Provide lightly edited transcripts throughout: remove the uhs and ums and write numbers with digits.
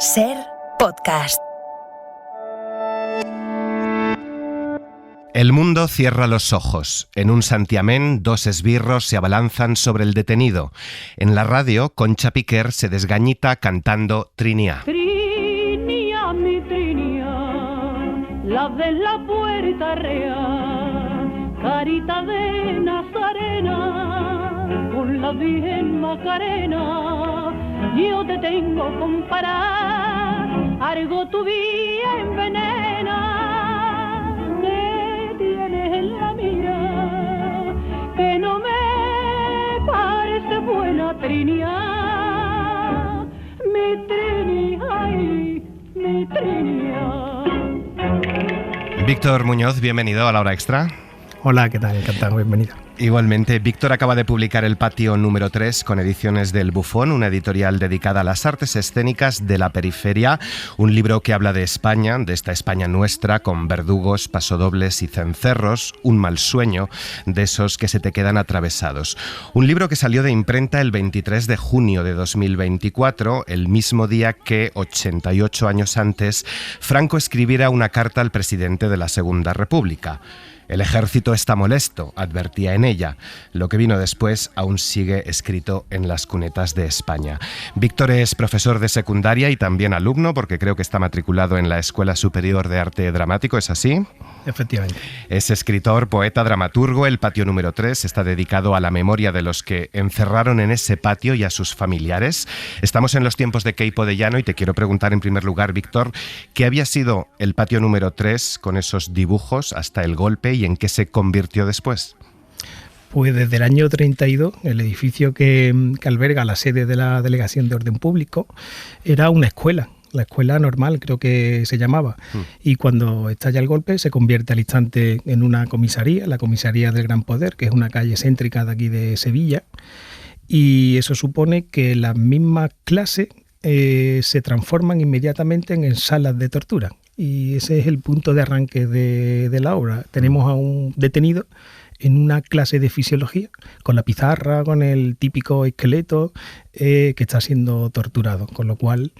Ser podcast. El mundo cierra los ojos. En un santiamén, dos esbirros se abalanzan sobre el detenido. En la radio, Concha Piquer se desgañita cantando Trinia. Trinia, mi Trinia, la de la puerta real, carita de Nazarena, con la Virgen Macarena, yo te tengo comparar, algo tu vida envenena. En la mira, que no me parece buena Trinia, mi Trinia, ay, mi Trinia. Víctor Muñoz, bienvenido a La Hora Extra. Hola, ¿qué tal? Encantado, bienvenido. Igualmente, Víctor acaba de publicar El Patio número 3 con Ediciones del Bufón, una editorial dedicada a las artes escénicas de la periferia, un libro que habla de España, de esta España nuestra, con verdugos, pasodobles y cencerros, un mal sueño, de esos que se te quedan atravesados. Un libro que salió de imprenta el 23 de junio de 2024, el mismo día que, 88 años antes, Franco escribiera una carta al presidente de la Segunda República. El ejército está molesto, advertía en ella. Lo que vino después aún sigue escrito en las cunetas de España. Víctor es profesor de secundaria y también alumno, porque creo que está matriculado en la Escuela Superior de Arte Dramático, ¿es así? Efectivamente. Es escritor, poeta, dramaturgo. El Patio número 3 está dedicado a la memoria de los que encerraron en ese patio y a sus familiares. Estamos en los tiempos de Queipo de Llano y te quiero preguntar en primer lugar, Víctor, ¿qué había sido el Patio número 3 con esos dibujos hasta el golpe y en qué se convirtió después? Pues desde el año 32, el edificio que alberga la sede de la Delegación de Orden Público era una escuela. La escuela normal, creo que se llamaba. Y cuando estalla el golpe se convierte al instante en una comisaría, la comisaría del Gran Poder, que es una calle céntrica de aquí de Sevilla. Y eso supone que las mismas clases se transforman inmediatamente en salas de tortura. Y ese es el punto de arranque de la obra. Tenemos a un detenido en una clase de fisiología, con la pizarra, con el típico esqueleto que está siendo torturado, con lo cual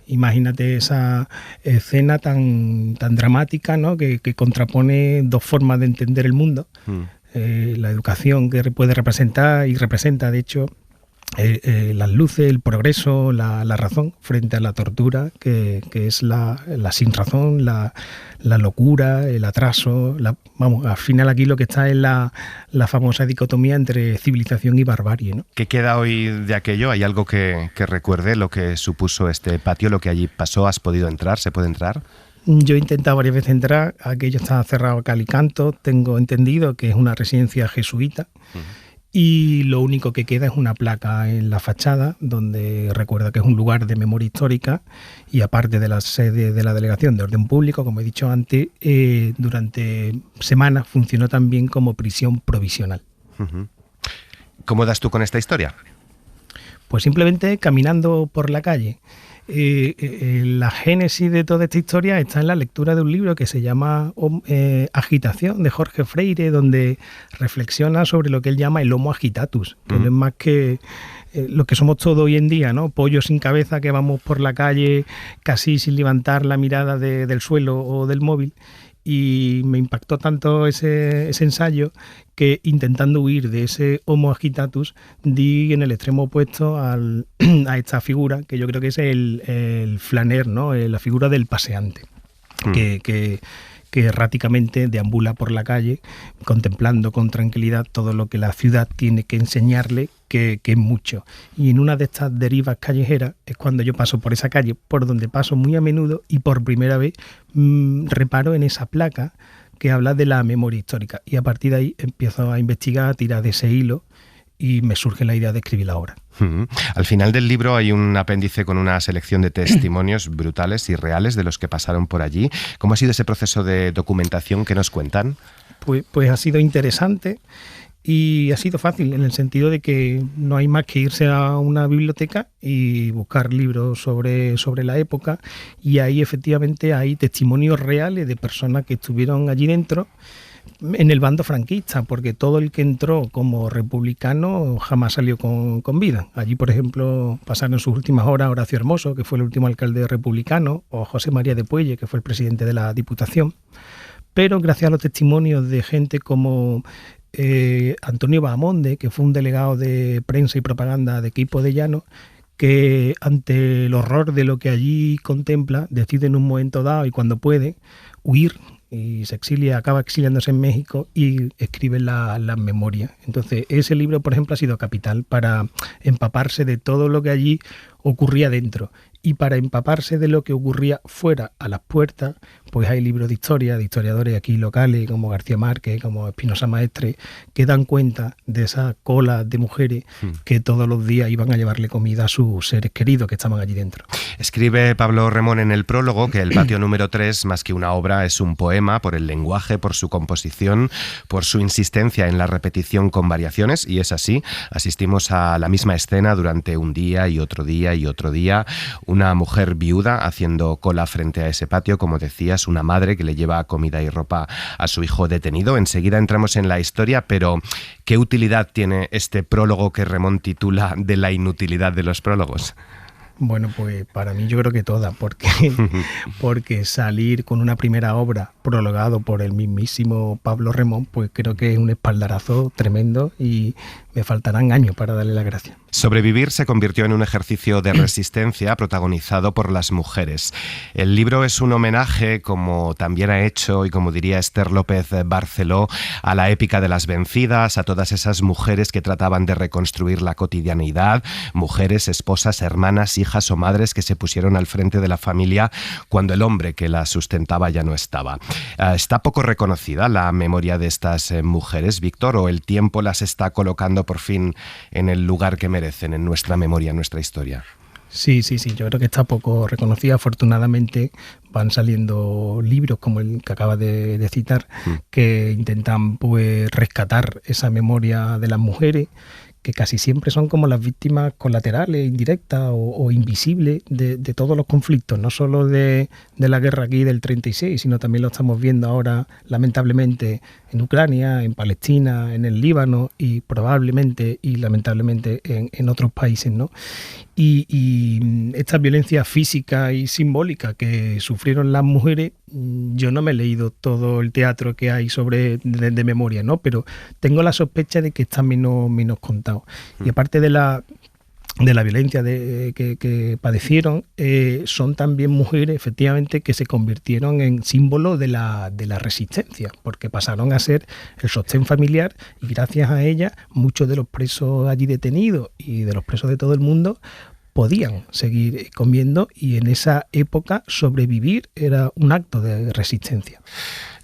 imagínate esa escena tan dramática, ¿no? que contrapone dos formas de entender el mundo. La educación que puede representar y representa, de hecho, las luces, el progreso, la razón frente a la tortura, que es la sinrazón, la locura, el atraso. Al final aquí lo que está es la famosa dicotomía entre civilización y barbarie, ¿no? ¿Qué queda hoy de aquello? ¿Hay algo que recuerde lo que supuso este patio, lo que allí pasó? ¿Has podido entrar? ¿Se puede entrar? Yo he intentado varias veces entrar. Aquello está cerrado a cal y canto. Tengo entendido que es una residencia jesuita. Y lo único que queda es una placa en la fachada donde recuerda que es un lugar de memoria histórica y aparte de la sede de la Delegación de Orden Público, como he dicho antes, durante semanas funcionó también como prisión provisional. ¿Cómo das tú con esta historia? Pues simplemente caminando por la calle. La génesis de toda esta historia está en la lectura de un libro que se llama Agitación, de Jorge Freire, donde reflexiona sobre lo que él llama el Homo agitatus, que no es más que lo que somos todos hoy en día, ¿no? Pollos sin cabeza que vamos por la calle casi sin levantar la mirada del suelo o del móvil. Y me impactó tanto ese ensayo que, intentando huir de ese Homo agitatus, di en el extremo opuesto a esta figura, que yo creo que es el flaner, ¿no? La figura del paseante, que erráticamente deambula por la calle contemplando con tranquilidad todo lo que la ciudad tiene que enseñarle, que es mucho. Y en una de estas derivas callejeras es cuando yo paso por esa calle, por donde paso muy a menudo, y por primera vez reparo en esa placa que habla de la memoria histórica. Y a partir de ahí empiezo a investigar, a tirar de ese hilo, y me surge la idea de escribir la obra. Al final del libro hay un apéndice con una selección de testimonios brutales y reales de los que pasaron por allí. ¿Cómo ha sido ese proceso de documentación que nos cuentan? Pues ha sido interesante y ha sido fácil en el sentido de que no hay más que irse a una biblioteca y buscar libros sobre la época, y ahí efectivamente hay testimonios reales de personas que estuvieron allí dentro, en el bando franquista, porque todo el que entró como republicano jamás salió con vida. Allí, por ejemplo, pasaron sus últimas horas Horacio Hermoso, que fue el último alcalde republicano, o José María de Puelle, que fue el presidente de la Diputación. Pero gracias a los testimonios de gente como Antonio Bahamonde, que fue un delegado de prensa y propaganda de Queipo de Llano, que ante el horror de lo que allí contempla, decide en un momento dado y cuando puede huir y se exilia, acaba exiliándose en México y escribe las memorias. Entonces ese libro, por ejemplo, ha sido capital para empaparse de todo lo que allí ocurría dentro. Y para empaparse de lo que ocurría fuera, a las puertas, pues hay libros de historia, de historiadores aquí locales, como García Márquez, como Espinosa Maestre, que dan cuenta de esa cola de mujeres que todos los días iban a llevarle comida a sus seres queridos que estaban allí dentro. Escribe Pablo Remón en el prólogo que el patio número 3, más que una obra, es un poema por el lenguaje, por su composición, por su insistencia en la repetición con variaciones, y es así. Asistimos a la misma escena durante un día y otro día y otro día. Una mujer viuda haciendo cola frente a ese patio, como decías, una madre que le lleva comida y ropa a su hijo detenido. Enseguida entramos en la historia, pero ¿qué utilidad tiene este prólogo que Remón titula de la inutilidad de los prólogos? Bueno, pues para mí yo creo que toda, porque salir con una primera obra prologado por el mismísimo Pablo Remón, pues creo que es un espaldarazo tremendo y me faltarán años para darle las gracias. Sobrevivir se convirtió en un ejercicio de resistencia protagonizado por las mujeres. El libro es un homenaje, como también ha hecho y como diría Esther López Barceló, a la épica de las vencidas, a todas esas mujeres que trataban de reconstruir la cotidianeidad, mujeres, esposas, hermanas, hijas o madres que se pusieron al frente de la familia cuando el hombre que la sustentaba ya no estaba. ¿Está poco reconocida la memoria de estas mujeres, Víctor, o el tiempo las está colocando por fin en el lugar que merecen en nuestra memoria, en nuestra historia? Sí, yo creo que está poco reconocida. Afortunadamente van saliendo libros como el que acaba de citar, que intentan pues rescatar esa memoria de las mujeres, que casi siempre son como las víctimas colaterales, indirectas o invisibles de todos los conflictos, no solo de la guerra aquí del 36, sino también lo estamos viendo ahora, lamentablemente, en Ucrania, en Palestina, en el Líbano y probablemente y lamentablemente en otros países, ¿no? Y esta violencia física y simbólica que sufrieron las mujeres, yo no me he leído todo el teatro que hay sobre de memoria, ¿no? Pero tengo la sospecha de que está menos contado. Y aparte de la violencia que padecieron, son también mujeres, efectivamente, que se convirtieron en símbolo de la resistencia, porque pasaron a ser el sostén familiar y gracias a ellas muchos de los presos allí detenidos y de los presos de todo el mundo podían seguir comiendo, y en esa época sobrevivir era un acto de resistencia.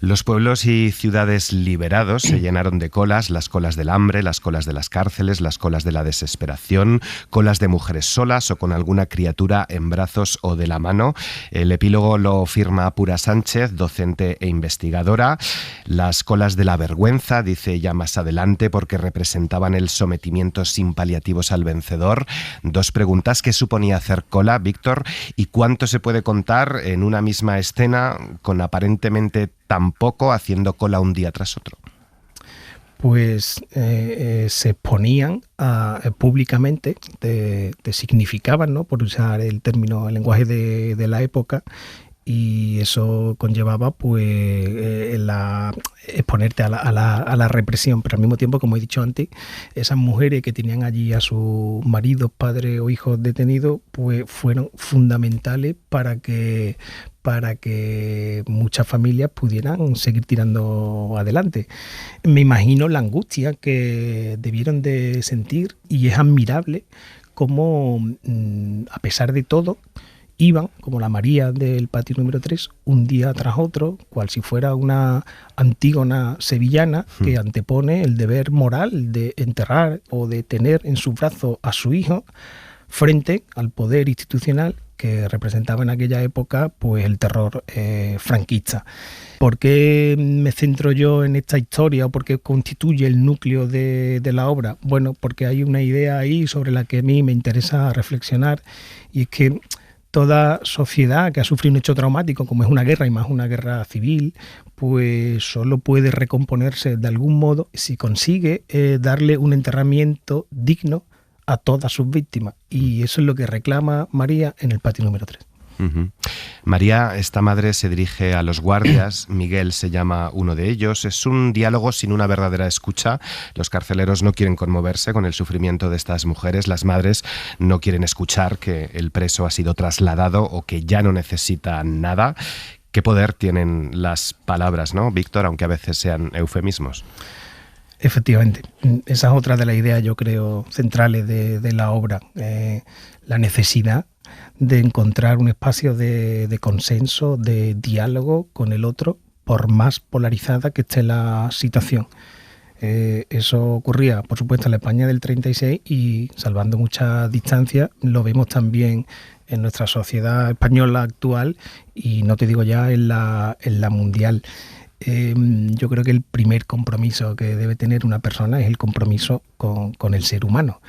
Los pueblos y ciudades liberados se llenaron de colas, las colas del hambre, las colas de las cárceles, las colas de la desesperación, colas de mujeres solas o con alguna criatura en brazos o de la mano. El epílogo lo firma Pura Sánchez, docente e investigadora. Las colas de la vergüenza, dice ella más adelante, porque representaban el sometimiento sin paliativos al vencedor. Dos preguntas: ¿qué suponía hacer cola, Víctor? ¿Y cuánto se puede contar en una misma escena con aparentemente tan poco haciendo cola un día tras otro? Pues se exponían públicamente, te significaban, ¿no? Por usar el término, el lenguaje de la época, y eso conllevaba pues exponerte a la represión, pero al mismo tiempo, como he dicho antes, esas mujeres que tenían allí a sus maridos, padres o hijos detenidos, pues fueron fundamentales para que muchas familias pudieran seguir tirando adelante. Me imagino la angustia que debieron de sentir, y es admirable cómo, a pesar de todo, iban, como la María del patio número 3, un día tras otro, cual si fuera una Antígona sevillana que antepone el deber moral de enterrar o de tener en sus brazos a su hijo frente al poder institucional que representaba en aquella época pues el terror franquista. ¿Por qué me centro yo en esta historia o por qué constituye el núcleo de la obra? Bueno, porque hay una idea ahí sobre la que a mí me interesa reflexionar, y es que toda sociedad que ha sufrido un hecho traumático, como es una guerra y más una guerra civil, pues solo puede recomponerse de algún modo si consigue darle un enterramiento digno a todas sus víctimas. Y eso es lo que reclama María en el patio número 3. Uh-huh. María, esta madre, se dirige a los guardias. Miguel se llama uno de ellos. Es un diálogo sin una verdadera escucha. Los carceleros no quieren conmoverse con el sufrimiento de estas mujeres. Las madres no quieren escuchar que el preso ha sido trasladado o que ya no necesita nada. ¿Qué poder tienen las palabras, no, Víctor? Aunque a veces sean eufemismos. Efectivamente, esa es otra de las ideas, yo creo, centrales de la obra. La necesidad de encontrar un espacio de consenso, de diálogo con el otro, por más polarizada que esté la situación. Eso ocurría, por supuesto, en la España del 36 y, salvando mucha distancia, lo vemos también en nuestra sociedad española actual y no te digo ya en la mundial. Yo creo que el primer compromiso que debe tener una persona es el compromiso con el ser humano.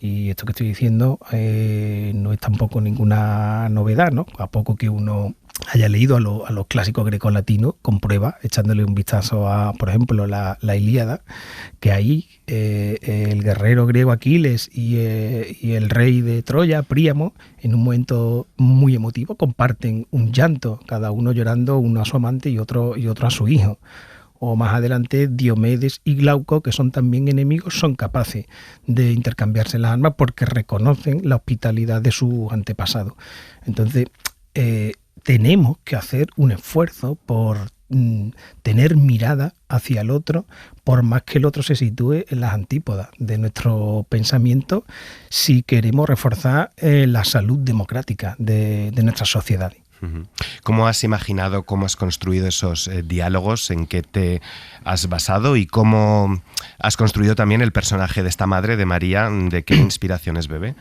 Y esto que estoy diciendo no es tampoco ninguna novedad, ¿no? A poco que uno haya leído a los clásicos grecolatinos, comprueba, echándole un vistazo a, por ejemplo, la Ilíada, que ahí el guerrero griego Aquiles y el rey de Troya, Príamo, en un momento muy emotivo, comparten un llanto, cada uno llorando, uno a su amante y otro a su hijo. O más adelante, Diomedes y Glauco, que son también enemigos, son capaces de intercambiarse las armas porque reconocen la hospitalidad de sus antepasados. Entonces, tenemos que hacer un esfuerzo por tener mirada hacia el otro, por más que el otro se sitúe en las antípodas de nuestro pensamiento, si queremos reforzar la salud democrática de nuestras sociedades. ¿Cómo has imaginado, cómo has construido esos diálogos, en qué te has basado y cómo has construido también el personaje de esta madre, de María, de qué inspiraciones bebe?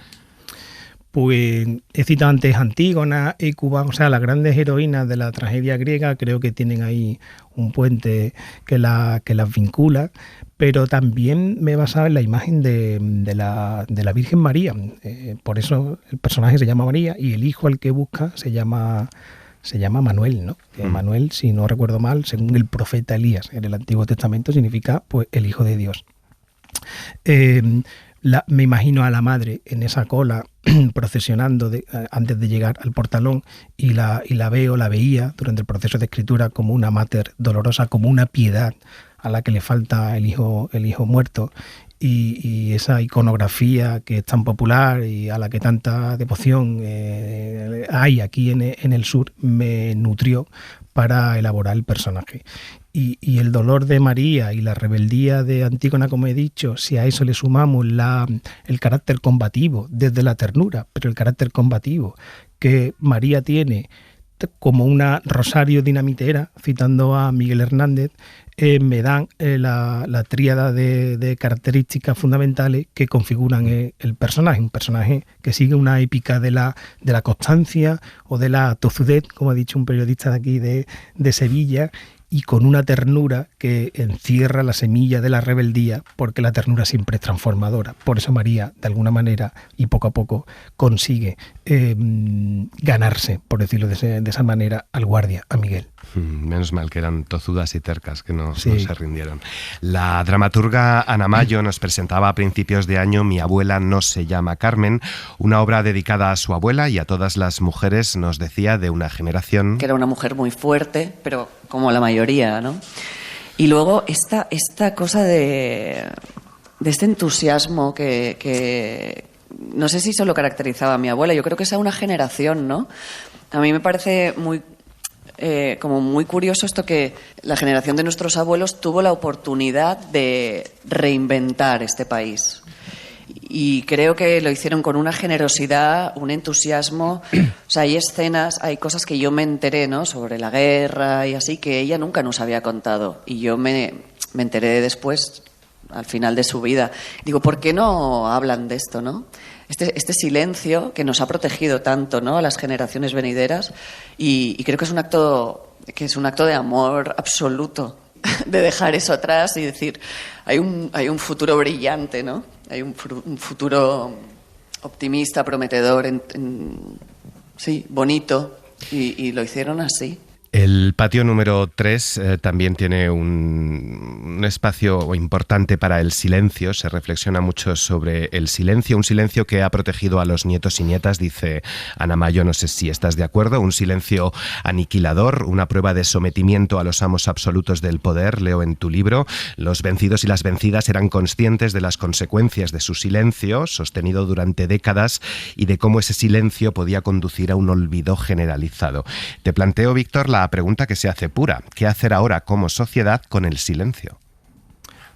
Pues he citado antes Antígona, Hécuba, o sea, las grandes heroínas de la tragedia griega, creo que tienen ahí un puente que las vincula, pero también me he basado en la imagen de la Virgen María. Por eso el personaje se llama María y el hijo al que busca se llama Manuel, ¿no? Que Manuel, si no recuerdo mal, según el profeta Elías en el Antiguo Testamento, significa pues el hijo de Dios. Me imagino a la madre en esa cola procesionando antes de llegar al portalón y la veía durante el proceso de escritura como una mater dolorosa, como una piedad a la que le falta el hijo muerto, y esa iconografía que es tan popular y a la que tanta devoción hay aquí en el sur me nutrió para elaborar el personaje. Y el dolor de María y la rebeldía de Antígona, como he dicho, si a eso le sumamos el carácter combativo desde la ternura, pero el carácter combativo que María tiene como una Rosario dinamitera, citando a Miguel Hernández, me dan la tríada de características fundamentales que configuran el personaje, un personaje que sigue una épica de la constancia o de la tozudez, como ha dicho un periodista de aquí de Sevilla, y con una ternura que encierra la semilla de la rebeldía, porque la ternura siempre es transformadora. Por eso María, de alguna manera, y poco a poco, consigue ganarse, por decirlo de esa manera, al guardia, a Miguel. Menos mal que eran tozudas y tercas, que no se rindieron. La dramaturga Ana Mayo nos presentaba a principios de año Mi abuela no se llama Carmen, una obra dedicada a su abuela y a todas las mujeres, nos decía, de una generación. Que era una mujer muy fuerte, pero como la mayoría, ¿no? Y luego esta cosa de este entusiasmo que no sé si solo caracterizaba a mi abuela, yo creo que es a una generación, ¿no? A mí me parece muy curioso esto, que la generación de nuestros abuelos tuvo la oportunidad de reinventar este país. Y creo que lo hicieron con una generosidad, un entusiasmo. O sea, hay escenas, hay cosas que yo me enteré, ¿no?, sobre la guerra y así, que ella nunca nos había contado. Y yo me enteré después, al final de su vida. Digo, ¿por qué no hablan de esto, no? Este silencio que nos ha protegido tanto, ¿no?, a las generaciones venideras, y creo que es un acto de amor absoluto, de dejar eso atrás y decir, hay un futuro brillante, ¿no? Hay un futuro optimista, prometedor sí, bonito, y lo hicieron así. El patio número 3 también tiene un espacio importante para el silencio. Se reflexiona mucho sobre el silencio, un silencio que ha protegido a los nietos y nietas, dice Ana Mayo, no sé si estás de acuerdo, un silencio aniquilador, una prueba de sometimiento a los amos absolutos del poder, leo en tu libro. Los vencidos y las vencidas eran conscientes de las consecuencias de su silencio, sostenido durante décadas, y de cómo ese silencio podía conducir a un olvido generalizado. Te planteo, Víctor, la pregunta que se hace pura. ¿Qué hacer ahora como sociedad con el silencio?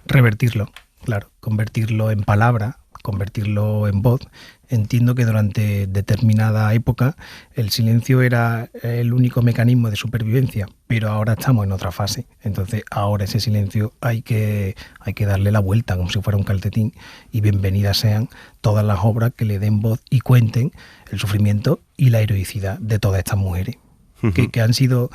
Revertirlo, claro, convertirlo en palabra, convertirlo en voz. Entiendo que durante determinada época el silencio era el único mecanismo de supervivencia, pero ahora estamos en otra fase. Entonces ahora ese silencio hay que darle la vuelta como si fuera un calcetín, y bienvenidas sean todas las obras que le den voz y cuenten el sufrimiento y la heroicidad de todas estas mujeres. Que han sido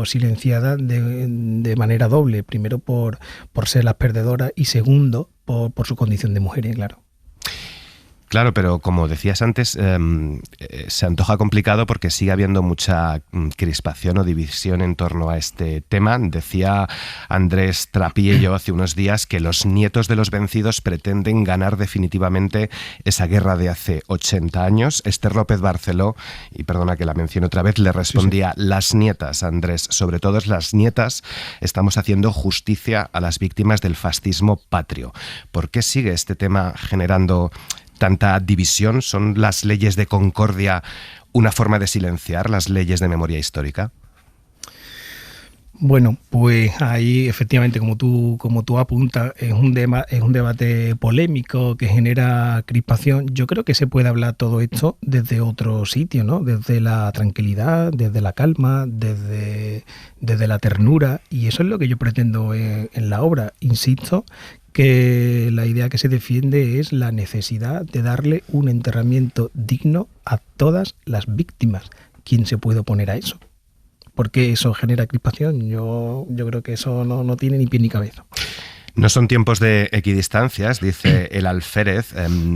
silenciadas de manera doble. Primero por ser las perdedoras y segundo por su condición de mujeres, claro. Claro, pero como decías antes, se antoja complicado porque sigue habiendo mucha crispación o división en torno a este tema. Decía Andrés Trapiello hace unos días que los nietos de los vencidos pretenden ganar definitivamente esa guerra de hace 80 años. Esther López Barceló, y perdona que la mencione otra vez, le respondía: sí. Las nietas, Andrés, sobre todo las nietas, estamos haciendo justicia a las víctimas del fascismo patrio. ¿Por qué sigue este tema generando tanta división? ¿Son las leyes de concordia una forma de silenciar las leyes de memoria histórica? Bueno, pues ahí efectivamente, como tú apuntas, es un debate polémico que genera crispación. Yo creo que se puede hablar todo esto desde otro sitio, ¿no? Desde la tranquilidad, desde la calma, desde la ternura, y eso es lo que yo pretendo en la obra. Insisto que la idea que se defiende es la necesidad de darle un enterramiento digno a todas las víctimas. ¿Quién se puede oponer a eso? Porque eso genera crispación. Yo creo que eso no tiene ni pie ni cabeza. No son tiempos de equidistancias, dice el alférez.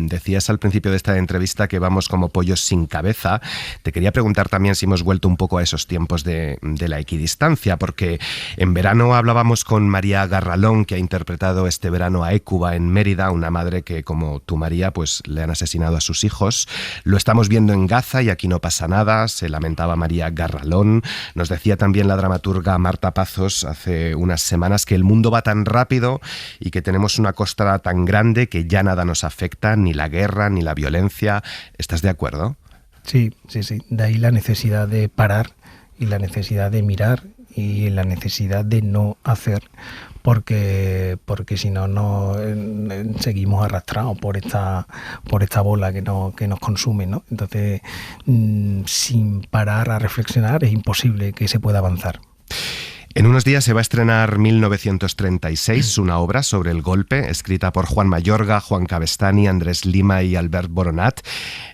Decías al principio de esta entrevista que vamos como pollos sin cabeza. Te quería preguntar también si hemos vuelto un poco a esos tiempos de la equidistancia, porque en verano hablábamos con María Garralón, que ha interpretado este verano a Hécuba en Mérida, una madre que, como tú, María, pues le han asesinado a sus hijos. Lo estamos viendo en Gaza y aquí no pasa nada, se lamentaba María Garralón. Nos decía también la dramaturga Marta Pazos hace unas semanas que el mundo va tan rápido y que tenemos una costa tan grande que ya nada nos afecta, ni la guerra, ni la violencia. ¿Estás de acuerdo? Sí. De ahí la necesidad de parar y la necesidad de mirar y la necesidad de no hacer, porque si no seguimos arrastrados por esta bola que nos consume, ¿no? Entonces, sin parar a reflexionar es imposible que se pueda avanzar. En unos días se va a estrenar 1936, una obra sobre el golpe, escrita por Juan Mayorga, Juan Cabestany, Andrés Lima y Albert Boronat.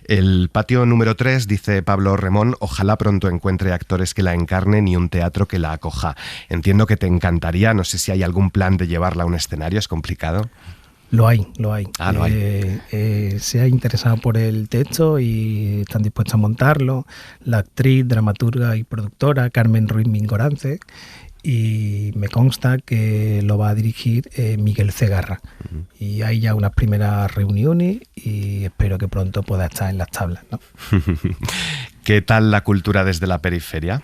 El patio número 3, dice Pablo Remón, ojalá pronto encuentre actores que la encarnen y un teatro que la acoja. Entiendo que te encantaría, no sé si hay algún plan de llevarla a un escenario, ¿es complicado? Lo hay. Ah, lo hay. Se ha interesado por el texto y están dispuestos a montarlo. La actriz, dramaturga y productora Carmen Ruiz Mingorance, y me consta que lo va a dirigir Miguel Cegarra. Uh-huh. Y hay ya unas primeras reuniones y espero que pronto pueda estar en las tablas, ¿no? ¿Qué tal la cultura desde la periferia?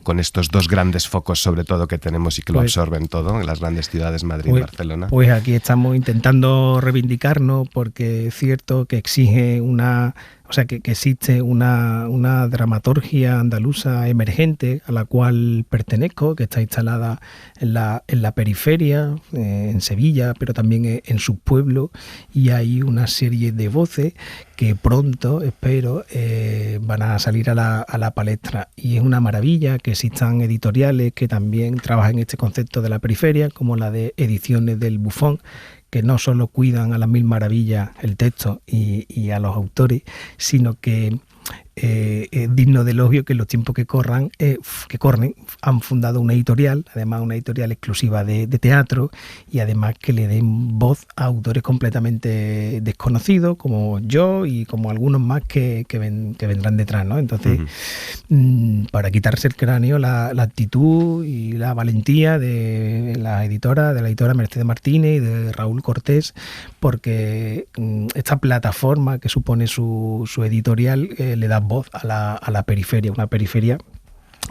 Con estos dos grandes focos, sobre todo, que tenemos y que lo absorben todo, en las grandes ciudades, Madrid y Barcelona. Pues aquí estamos intentando reivindicarnos, porque es cierto que exige que existe una dramaturgia andaluza emergente a la cual pertenezco, que está instalada en la periferia, en Sevilla, pero también en sus pueblos, y hay una serie de voces que pronto, espero, van a salir a la palestra. Y es una maravilla que existan editoriales que también trabajan este concepto de la periferia, como la de Ediciones del Bufón, que no solo cuidan a las mil maravillas el texto y a los autores, sino que es digno de elogio que en los tiempos que corren han fundado una editorial, además una editorial exclusiva de teatro, y además que le den voz a autores completamente desconocidos como yo y como algunos más que vendrán detrás, ¿no? Entonces, para quitarse el cráneo, la actitud y la valentía de la editora Mercedes Martínez y de Raúl Cortés, porque esta plataforma que supone su editorial le da voz a la periferia, una periferia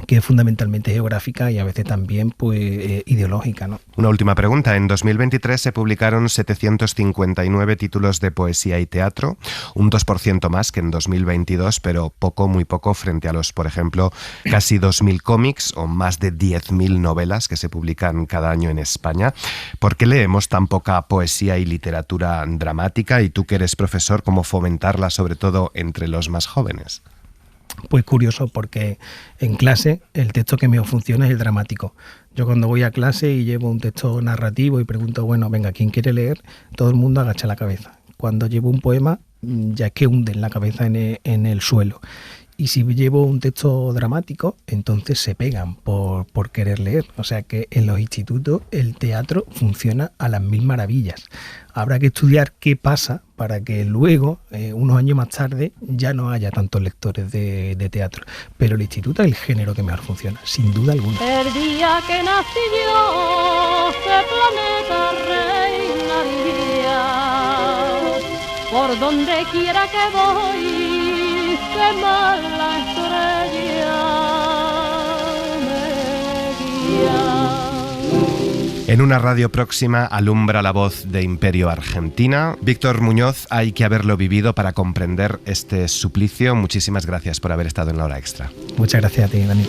que es fundamentalmente geográfica y a veces también pues ideológica, ¿no? Una última pregunta. En 2023 se publicaron 759 títulos de poesía y teatro, un 2% más que en 2022, pero muy poco frente a los, por ejemplo, casi 2.000 cómics o más de 10.000 novelas que se publican cada año en España. ¿Por qué leemos tan poca poesía y literatura dramática? Y tú, que eres profesor, ¿cómo fomentarla, sobre todo entre los más jóvenes? Pues curioso, porque en clase el texto que mejor funciona es el dramático. Yo cuando voy a clase y llevo un texto narrativo y pregunto, bueno, venga, ¿quién quiere leer? Todo el mundo agacha la cabeza. Cuando llevo un poema, ya es que hunden la cabeza en el suelo. Y si llevo un texto dramático, entonces se pegan por querer leer. O sea que en los institutos el teatro funciona a las mil maravillas. Habrá que estudiar qué pasa para que luego, unos años más tarde, ya no haya tantos lectores de teatro. Pero el instituto es el género que mejor funciona, sin duda alguna. El día que nací yo, este planeta reinaría. Por donde quiera que voy, quemar la estrella me guía. En una radio próxima alumbra la voz de Imperio Argentina. Víctor Muñoz, hay que haberlo vivido para comprender este suplicio. Muchísimas gracias por haber estado en La Hora Extra. Muchas gracias a ti, Dani.